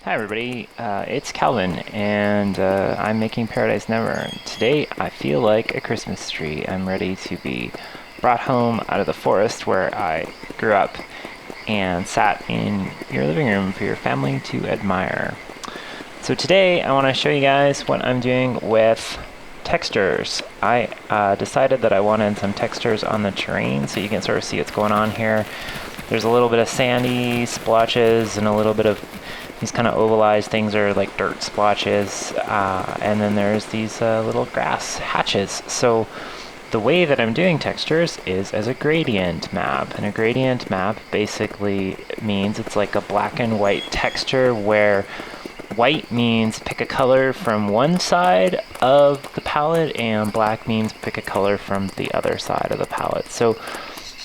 Hi everybody, it's Calvin, and I'm making Paradise Never. Today I feel like a Christmas tree. I'm ready to be brought home out of the forest where I grew up and sat in your living room for your family to admire. So today I want to show you guys what I'm doing with textures. I decided that I wanted some textures on the terrain so you can sort of see what's going on here. There's a little bit of sandy splotches and a little bit of these kind of ovalized things are like dirt splotches, and then there's these little grass hatches. So the way that I'm doing textures is as a gradient map, and a gradient map basically means it's like a black and white texture where white means pick a color from one side of the palette and black means pick a color from the other side of the palette. So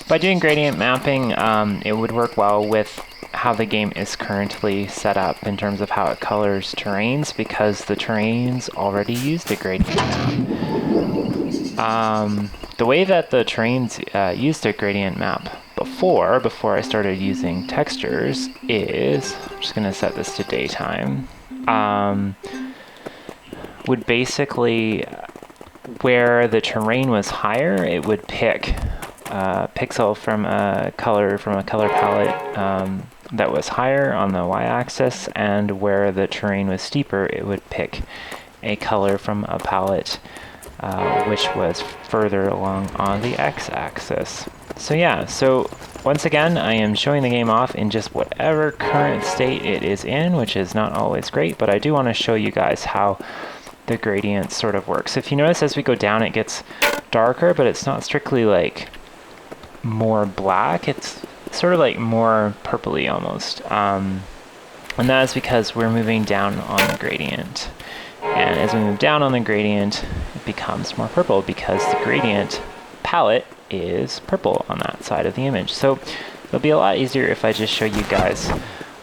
by doing gradient mapping, it would work well with how the game is currently set up in terms of how it colors terrains, because the terrains already used a gradient map. The way that the terrains used a gradient map before I started using textures is, I'm just going to set this to daytime, would basically, where the terrain was higher, it would pick pixel from a color palette that was higher on the y-axis, and where the terrain was steeper, it would pick a color from a palette which was further along on the x-axis. So yeah, so once again, I am showing the game off in just whatever current state it is in, which is not always great, but I do want to show you guys how the gradient sort of works. If you notice, as we go down, it gets darker, but it's not strictly like more black, it's sort of like more purpley almost, and that is because we're moving down on the gradient, and as we move down on the gradient it becomes more purple because the gradient palette is purple on that side of the image. So it'll be a lot easier if I just show you guys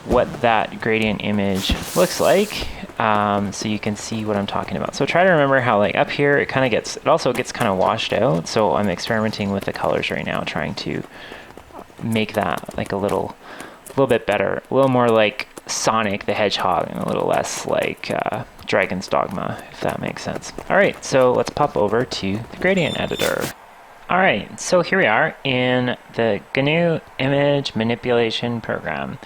what that gradient image looks like, so you can see what I'm talking about. So try to remember how, like, up here it also gets kind of washed out, so I'm experimenting with the colors right now, trying to make that like a little bit better, a little more like Sonic the Hedgehog and a little less like Dragon's Dogma, if that makes sense. Alright, so let's pop over to the gradient editor. Alright, so here we are in the GNU image manipulation program.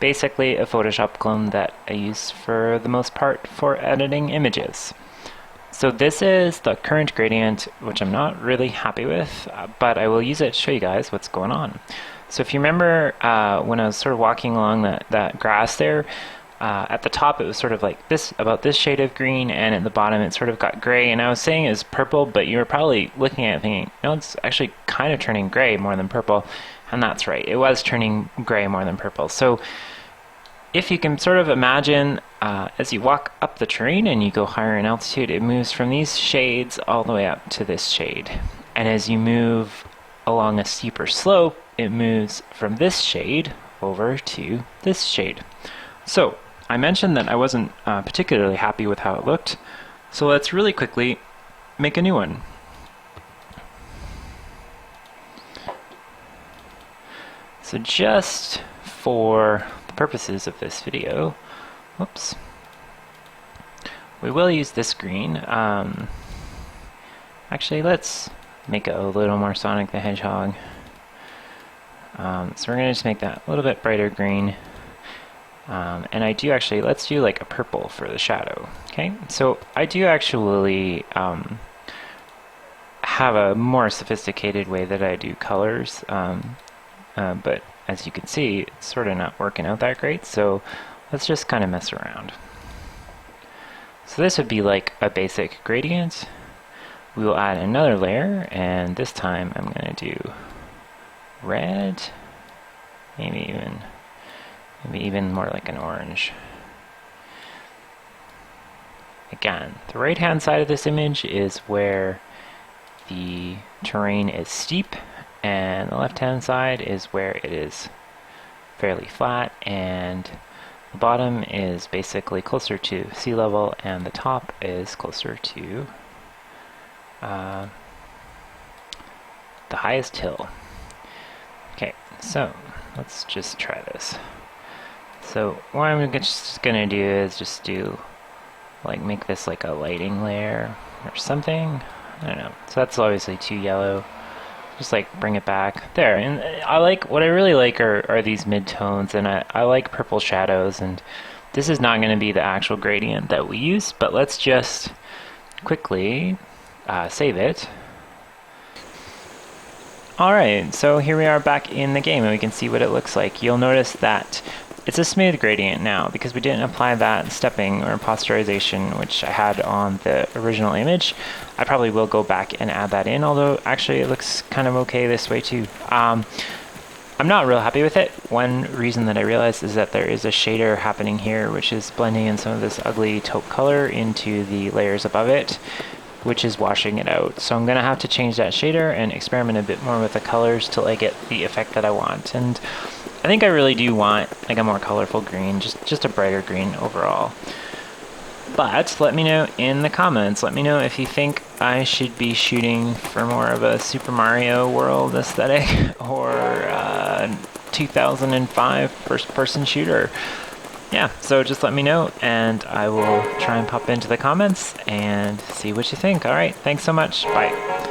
Basically a Photoshop clone that I use for the most part for editing images. So this is the current gradient, which I'm not really happy with, but I will use it to show you guys what's going on. So if you remember when I was sort of walking along that grass there, at the top it was sort of like this, about this shade of green, and at the bottom it sort of got gray, and I was saying it was purple, but you were probably looking at it thinking, no, it's actually kind of turning gray more than purple. And that's right, it was turning gray more than purple. So if you can sort of imagine, as you walk up the terrain and you go higher in altitude, it moves from these shades all the way up to this shade. And as you move along a steeper slope, it moves from this shade over to this shade. So I mentioned that I wasn't particularly happy with how it looked, so let's really quickly make a new one. So just for the purposes of this video, whoops, we will use this green. Actually, let's make it a little more Sonic the Hedgehog. So we're going to just make that a little bit brighter green. And I do actually, let's do like a purple for the shadow. Okay, so I do actually have a more sophisticated way that I do colors. But as you can see, it's sort of not working out that great, so let's just kind of mess around. So this would be like a basic gradient. We will add another layer, and this time I'm going to do red, maybe even more like an orange. Again, the right hand side of this image is where the terrain is steep, and the left-hand side is where it is fairly flat, and the bottom is basically closer to sea level, and the top is closer to the highest hill. Okay, so let's just try this. So what I'm just gonna do is just do, like, make this like a lighting layer or something. I don't know. So that's obviously too yellow. Just like bring it back there. And I like, what I really like are these mid-tones, and I like purple shadows, and this is not going to be the actual gradient that we use, but let's just quickly save it. Alright, so here we are back in the game, and we can see what it looks like. You'll notice that it's a smooth gradient now because we didn't apply that stepping or posterization which I had on the original image. I probably will go back and add that in, although actually it looks kind of okay this way too. I'm not real happy with it. One reason that I realized is that there is a shader happening here which is blending in some of this ugly taupe color into the layers above it, which is washing it out. So I'm gonna have to change that shader and experiment a bit more with the colors till I get the effect that I want. And I think I really do want like a more colorful green, just a brighter green overall. But let me know in the comments, let me know if you think I should be shooting for more of a Super Mario World aesthetic or 2005 first-person shooter. Yeah, so just let me know and I will try and pop into the comments and see what you think. All right, thanks so much. Bye.